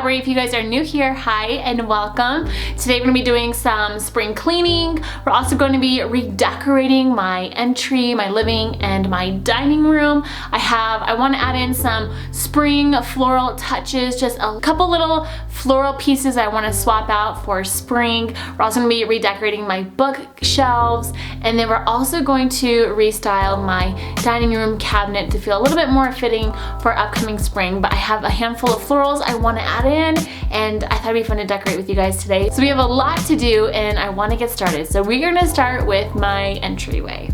Library. If you guys are new here, hi and welcome. Today we're going to be doing some spring cleaning. We're also going to be redecorating my entry, my living, and my dining room. I want to add in some spring floral touches, just a couple little floral pieces I want to swap out for spring. We're also going to be redecorating my bookshelves, and then we're also going to restyle my dining room cabinet to feel a little bit more fitting for upcoming spring. But I have a handful of florals I want to add in, and I thought it'd be fun to decorate with you guys today. So we have a lot to do and I want to get started. So we're going to start with my entryway.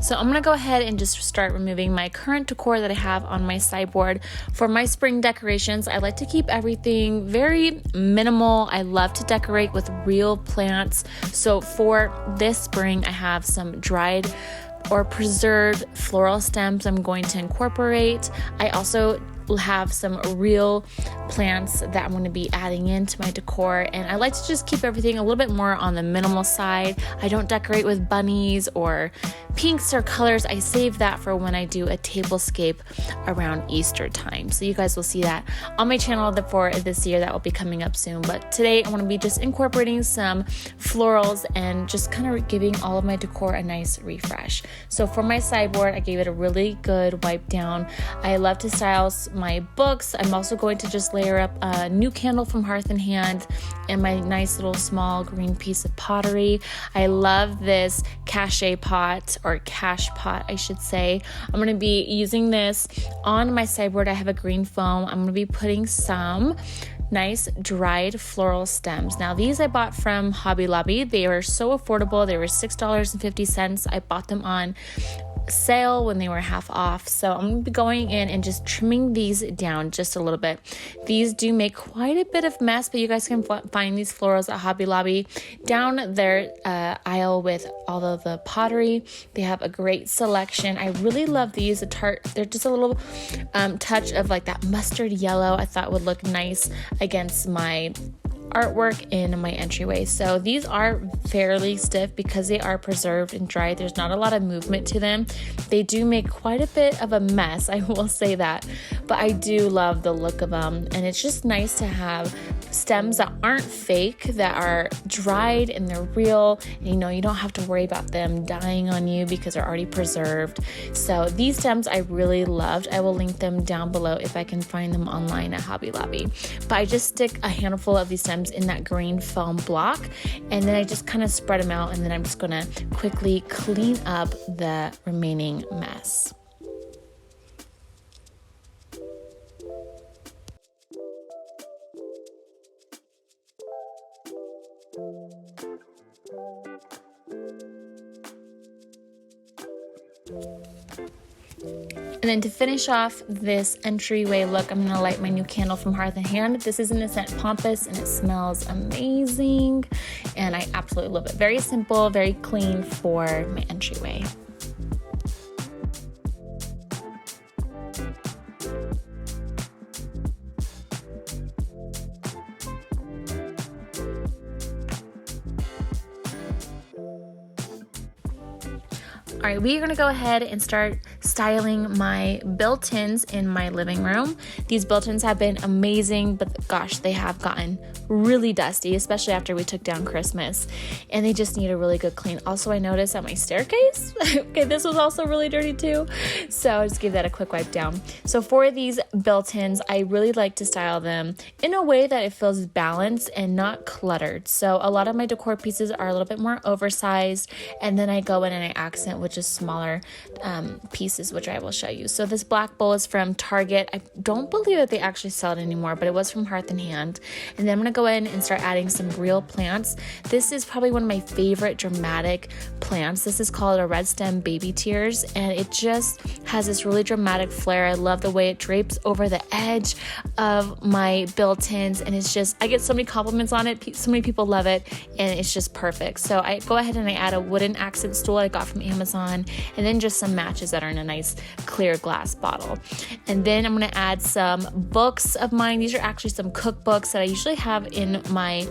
So I'm gonna go ahead and just start removing my current decor that I have on my sideboard. For my spring decorations, I like to keep everything very minimal. I love to decorate with real plants. So for this spring, I have some dried or preserved floral stems I'm going to incorporate. I also have some real plants that I'm going to be adding into my decor, and I like to just keep everything a little bit more on the minimal side. I don't decorate with bunnies or pinks or colors. I save that for when I do a tablescape around Easter time. So you guys will see that on my channel for this year. That will be coming up soon. But today I want to be just incorporating some florals and just kind of giving all of my decor a nice refresh. So for my sideboard, I gave it a really good wipe down. I love to style my books. I'm also going to just layer up a new candle from Hearth and Hand and my nice little small green piece of pottery. I love this cachet pot, or cash pot I should say. I'm going to be using this on my sideboard. I have a green foam. I'm going to be putting some nice dried floral stems. Now these I bought from Hobby Lobby. They were so affordable. They were $6.50. I bought them on sale when they were half off. So I'm going to be going in and just trimming these down just a little bit. These do make quite a bit of mess, but you guys can find these florals at Hobby Lobby down their aisle with all of the pottery. They have a great selection. I really love these. They're just a little touch of like that mustard yellow I thought would look nice against my artwork in my entryway. So these are fairly stiff because they are preserved and dried. There's not a lot of movement to them. They do make quite a bit of a mess, I will say that, but I do love the look of them, and it's just nice to have stems that aren't fake, that are dried and they're real, and you don't have to worry about them dying on you because they're already preserved. So these stems I really loved. I will link them down below if I can find them online at Hobby Lobby. But I just stick a handful of these stems in that green foam block, and then I just kind of spread them out, and then I'm just gonna quickly clean up the remaining mess. And then to finish off this entryway look, I'm going to light my new candle from Hearth and Hand. This is in the scent Pompous, and it smells amazing, and I absolutely love it. Very simple, very clean for my entryway. All right, we are gonna go ahead and start styling my built-ins in my living room. These built-ins have been amazing, but gosh, they have gotten really dusty, especially after we took down Christmas, and they just need a really good clean. Also, I noticed that my staircase, okay, this was also really dirty too, so I'll just give that a quick wipe down. So for these built-ins, I really like to style them in a way that it feels balanced and not cluttered. So a lot of my decor pieces are a little bit more oversized, and then I go in and I accent with with just smaller pieces, which I will show you. So this black bowl is from Target. I don't believe that they actually sell it anymore, but it was from Hearth and Hand. And then I'm gonna go in and start adding some real plants. This is probably one of my favorite dramatic plants. This is called a red stem baby tears, and it just has this really dramatic flair. I love the way it drapes over the edge of my built-ins, and it's just, I get so many compliments on it. So many people love it, and it's just perfect. So I go ahead and I add a wooden accent stool I got from Amazon, and then just some matches that are in a nice clear glass bottle. And then I'm gonna add some books of mine. These are actually some cookbooks that I usually have in my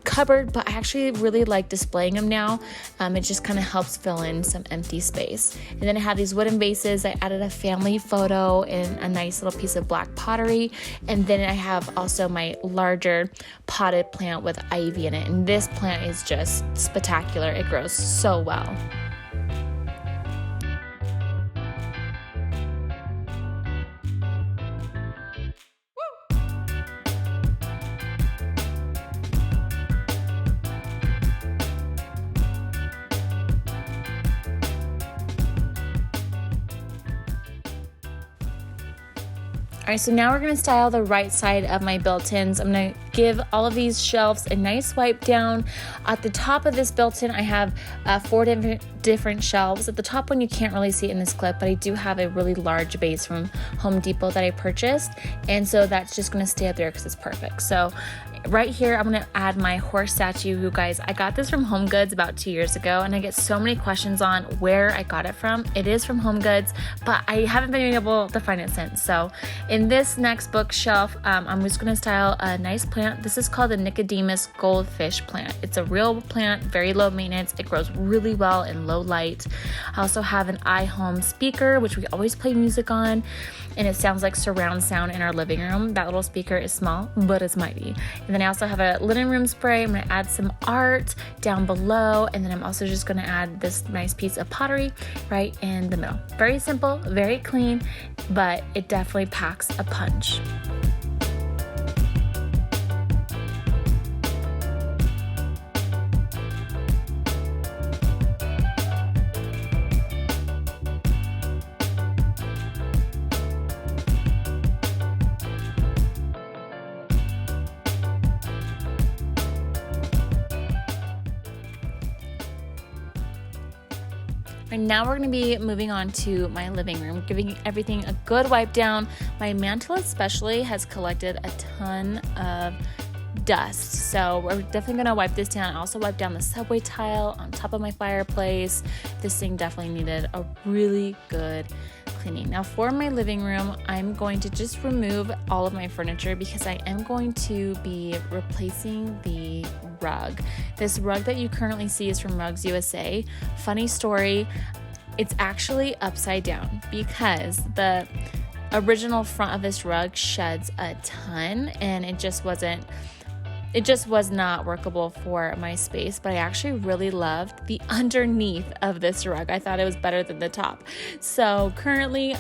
cupboard, but I actually really like displaying them now. It just kind of helps fill in some empty space. And then I have these wooden vases. I added a family photo and a nice little piece of black pottery. And then I have also my larger potted plant with ivy in it. And this plant is just spectacular. It grows so well. All right, so now we're gonna style the right side of my built-ins. I'm gonna give all of these shelves a nice wipe down. At the top of this built-in, I have 4 different shelves. At the top one, you can't really see it in this clip, but I do have a really large base from Home Depot that I purchased. And so that's just gonna stay up there because it's perfect. So right here, I'm gonna add my horse statue. You guys, I got this from Home Goods about 2 years ago, and I get so many questions on where I got it from. It is from Home Goods, but I haven't been able to find it since. So in this next bookshelf, I'm just gonna style a nice plant. This is called the Nicodemus goldfish plant. It's a real plant, very low maintenance. It grows really well in low light. I also have an iHome speaker, which we always play music on, and it sounds like surround sound in our living room. That little speaker is small, but it's mighty. And then I also have a linen room spray. I'm gonna add some art down below, and then I'm also just gonna add this nice piece of pottery right in the middle. Very simple, very clean, but it definitely packs a punch. And now we're gonna be moving on to my living room, giving everything a good wipe down. My mantle especially has collected a ton of dust, so we're definitely gonna wipe this down. I also wiped down the subway tile on top of my fireplace. This thing definitely needed a really good cleaning. Now for my living room, I'm going to just remove all of my furniture because I am going to be replacing the rug. This rug that you currently see is from Rugs USA. Funny story, it's actually upside down because the original front of this rug sheds a ton, and it just was not workable for my space, but I actually really loved the underneath of this rug. I thought it was better than the top. So currently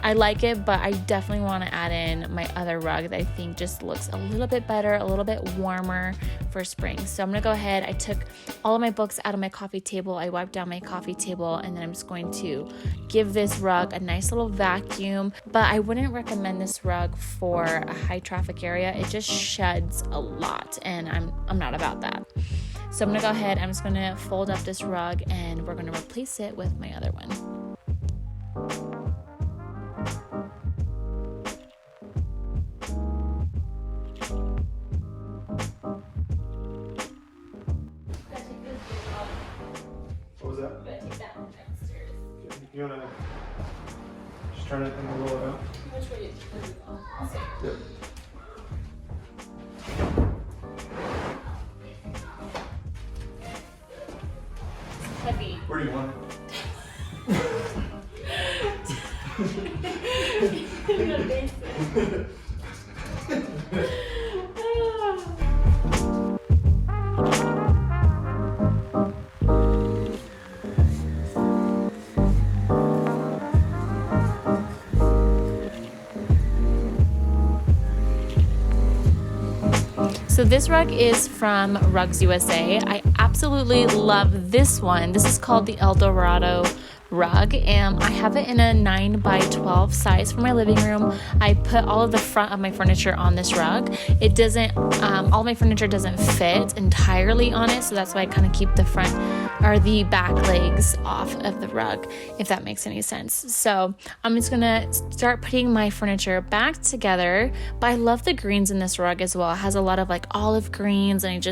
I like it, but I definitely want to add in my other rug that I think just looks a little bit better, a little bit warmer for spring. So I'm gonna go ahead, I took all of my books out of my coffee table, I wiped down my coffee table, and then I'm just going to give this rug a nice little vacuum. But I wouldn't recommend this rug for a high traffic area. It just sheds a lot, and I'm not about that. So I'm gonna go ahead, I'm just gonna fold up this rug, and we're gonna replace it with my other one. What was that? I'm gonna take that one downstairs. You wanna just turn it and roll it out? Which way does it go? I'll see. Yep. Heavy. Where do you want it? So this rug is from Rugs USA. I absolutely love this one. This is called the El Dorado rug, and I have it in a 9x12 size for my living room. I put all of the front of my furniture on this rug. It doesn't, all my furniture doesn't fit entirely on it, so that's why I kind of keep the front or the back legs off of the rug, if that makes any sense. So I'm just gonna start putting my furniture back together, but I love the greens in this rug as well. It has a lot of like olive greens, and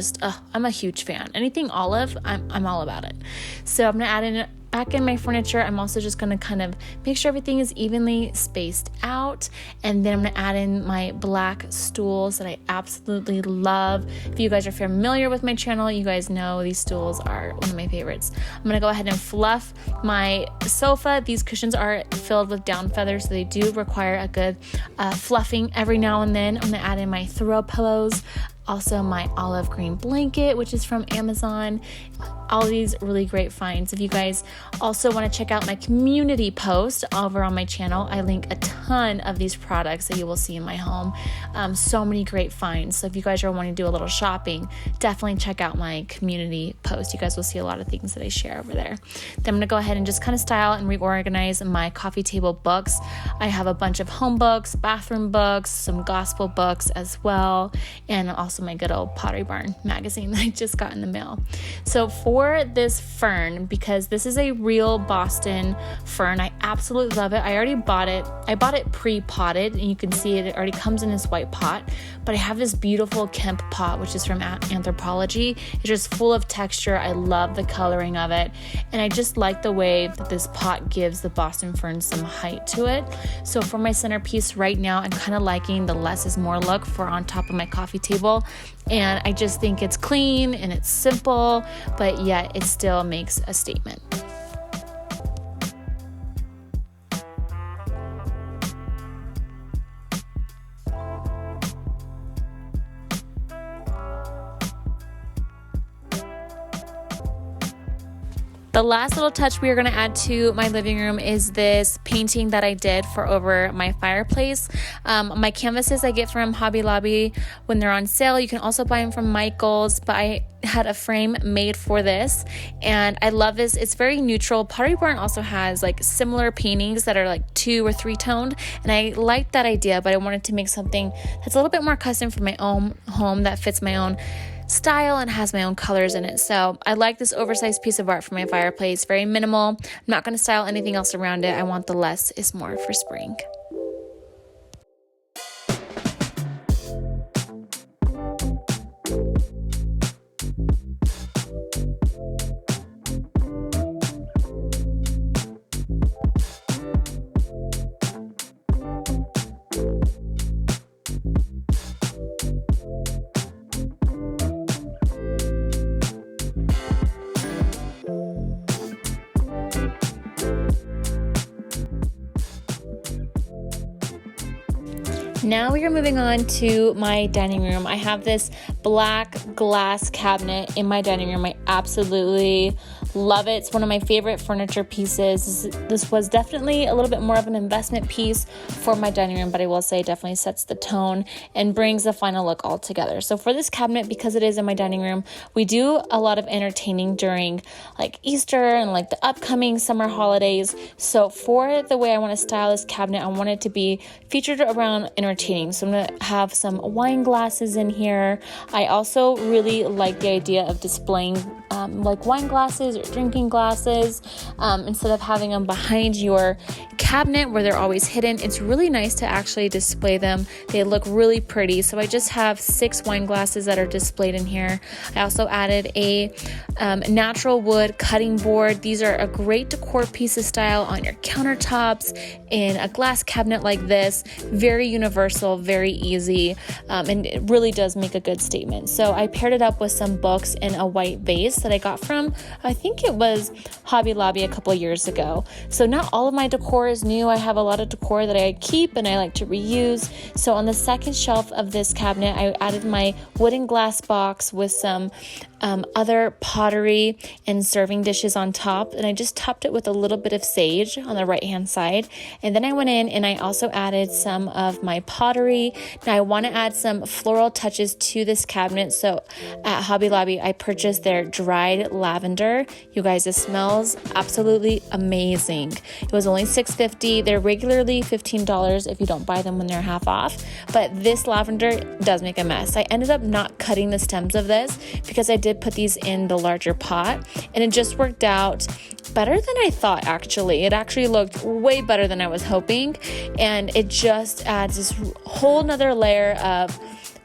I'm a huge fan. Anything olive, I'm all about it. So I'm gonna add in back in my furniture. I'm also just going to kind of make sure everything is evenly spaced out, and then I'm going to add in my black stools that I absolutely love. If you guys are familiar with my channel, you guys know these stools are one of my favorites. I'm going to go ahead and fluff my sofa. These cushions are filled with down feathers, so they do require a good fluffing every now and then. I'm going to add in my throw pillows, also my olive green blanket, which is from Amazon. All these really great finds. If you guys also want to check out my community post over on my channel, I link a ton of these products that you will see in my home. So many great finds. So if you guys are wanting to do a little shopping, definitely check out my community post. You guys will see a lot of things that I share over there. Then I'm going to go ahead and just kind of style and reorganize my coffee table books. I have a bunch of home books, bathroom books, some gospel books as well, and also my good old Pottery Barn magazine that I just got in the mail. So for this fern, because this is a real Boston fern, I absolutely love it. I already bought it. I bought it pre-potted, and you can see it already comes in this white pot, but I have this beautiful Kemp pot, which is from Anthropology. It's just full of texture. I love the coloring of it, and I just like the way that this pot gives the Boston fern some height to it. So for my centerpiece right now, I'm kind of liking the less is more look for on top of my coffee table, and I just think it's clean and it's simple, but yet it still makes a statement. The last little touch we are going to add to my living room is this painting that I did for over my fireplace. My canvases I get from Hobby Lobby when they're on sale. You can also buy them from Michael's, but I had a frame made for this, and I love this. It's very neutral. Pottery Barn also has like similar paintings that are like 2 or 3 toned, and I like that idea, but I wanted to make something that's a little bit more custom for my own home that fits my own style and has my own colors in it. So I like this oversized piece of art for my fireplace. Very minimal. I'm not going to style anything else around it. I want the less is more for spring. Now we are moving on to my dining room. I have this black glass cabinet in my dining room. I absolutely love it. It's one of my favorite furniture pieces. This was definitely a little bit more of an investment piece for my dining room, but I will say it definitely sets the tone and brings the final look all together. So for this cabinet, because it is in my dining room, we do a lot of entertaining during like Easter and like the upcoming summer holidays. So for the way I want to style this cabinet, I want it to be featured around entertaining. So I'm going to have some wine glasses in here. I also really like the idea of displaying like wine glasses or drinking glasses instead of having them behind your cabinet where they're always hidden. It's really nice to actually display them. They look really pretty. So I just have 6 wine glasses that are displayed in here. I also added a natural wood cutting board. These are a great decor piece of style on your countertops in a glass cabinet like this. Very universal, very easy, and it really does make a good statement. So I paired it up with some books in a white vase that I got from, I think it was Hobby Lobby a couple of years ago. So not all of my decor is new. I have a lot of decor that I keep and I like to reuse. So on the second shelf of this cabinet, I added my wooden glass box with some other pottery and serving dishes on top, and I just topped it with a little bit of sage on the right hand side. And then I went in and I also added some of my pottery. Now I want to add some floral touches to this cabinet, so at Hobby Lobby I purchased their dried lavender. You guys, it smells absolutely amazing. It was only $6.50. They're regularly $15 if you don't buy them when they're half off, but this lavender does make a mess. I ended up not cutting the stems of this because I did put these in the larger pot, and it just worked out better than I thought. Actually, it actually looked way better than I was hoping, and it just adds this whole nother layer of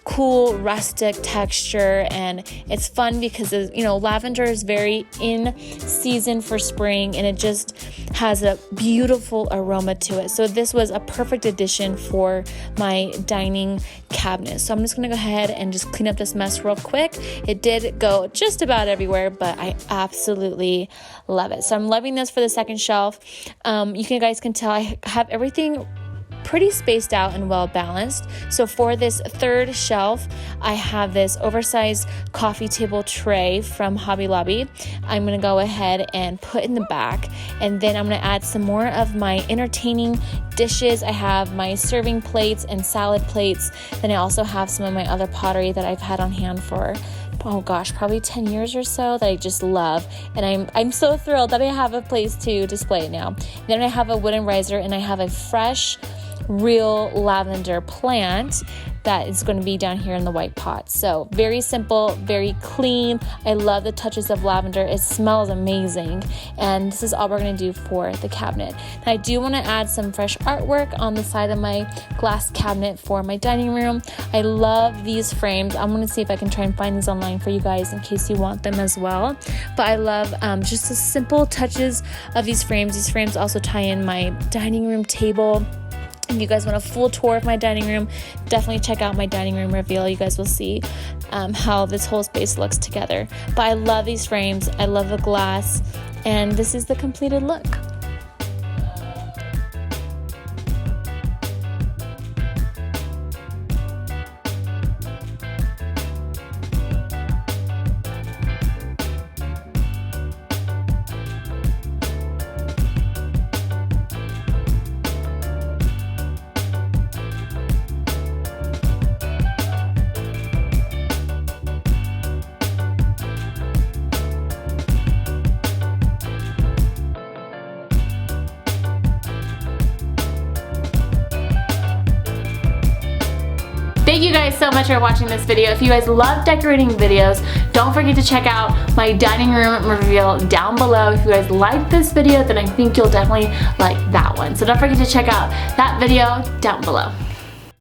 cool rustic texture. And it's fun because, you know, lavender is very in season for spring, and it just has a beautiful aroma to it. So this was a perfect addition for my dining cabinet. So I'm just gonna go ahead and just clean up this mess real quick. It did go just about everywhere, but I absolutely love it. So I'm loving this for the second shelf. You guys can tell I have everything pretty spaced out and well balanced. So for this third shelf, I have this oversized coffee table tray from Hobby Lobby. I'm gonna go ahead and put in the back, and then I'm gonna add some more of my entertaining dishes. I have my serving plates and salad plates. Then I also have some of my other pottery that I've had on hand for, oh gosh, probably 10 years or so, that I just love. And I'm so thrilled that I have a place to display it now. And then I have a wooden riser, and I have a fresh real lavender plant that is going to be down here in the white pot. So very simple, very clean. I love the touches of lavender. It smells amazing. And this is all we're going to do for the cabinet. Now, I do want to add some fresh artwork on the side of my glass cabinet for my dining room. I love these frames. I'm going to see if I can try and find these online for you guys in case you want them as well. But I love just the simple touches of these frames. These frames also tie in my dining room table. If you guys want a full tour of my dining room, definitely check out my dining room reveal. You guys will see how this whole space looks together. But I love these frames. I love the glass. And this is the completed look. Thank you guys so much for watching this video. If you guys love decorating videos, don't forget to check out my dining room reveal down below. If you guys like this video, then I think you'll definitely like that one. So don't forget to check out that video down below.